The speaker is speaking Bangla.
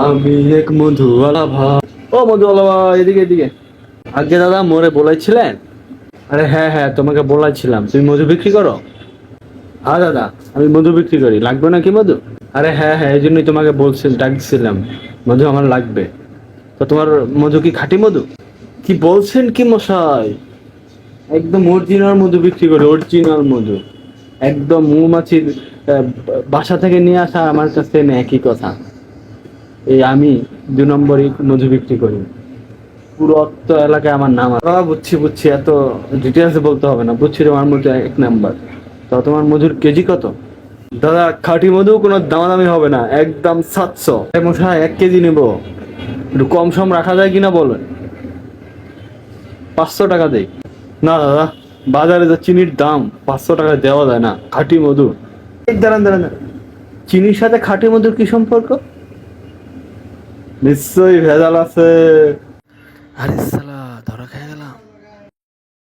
আমি এক মধুওয়ালা ভাই। ও মধুওয়ালা ভাই, এদিকে এদিকে। আগে দাদা মোরে বলেছিলেন? আরে হ্যাঁ হ্যাঁ, তোমাকে বলেছিলাম তুমি মধু বিক্রি করো। হ্যাঁ দাদা, আমি মধু বিক্রি করি, লাগবে নাকি মধু? আরে হ্যাঁ হ্যাঁ, এই জন্যই তোমাকে ডাকছিলাম, মধু আমার লাগবে। তো তোমার মধু কি খাঁটি মধু? কি বলছেন কি মশাই, একদম অরিজিনাল মধু বিক্রি করি, অরিজিনাল মধু। একদম মৌমাছির বাসা থেকে নিয়ে আসা আমার কাছে এনে একই কথা। এই আমি 2 নম্বরই মধু বিক্রি করি, পুরো অত্ত এলাকায় আমার নাম আছে। বুঝছি বুঝছি, এত ডিটেলসে বলতে হবে না, বুঝছি তোমার মধু 1 নাম্বার। তো তোমার মধুর কেজি কত? দাদা খাঁটি মধু কোনো দামাদামি হবে না, একদম 700। মশাই 1 কেজি নেবো, একটু কম সম রাখা যায় কিনা বলেন? 500 টাকা দেই। না দাদা, বাজারে যা চিনির দাম, 500 টাকা দেওয়া যায় না খাঁটি মধু। দাঁড়ান দাঁড়ান দাঁড়ান। চিনির সাথে খাঁটি মধুর কি সম্পর্ক? নিশ্চয়ই ভেজাল আছে। আরে সালা, ধরা খেয়ে গেলাম।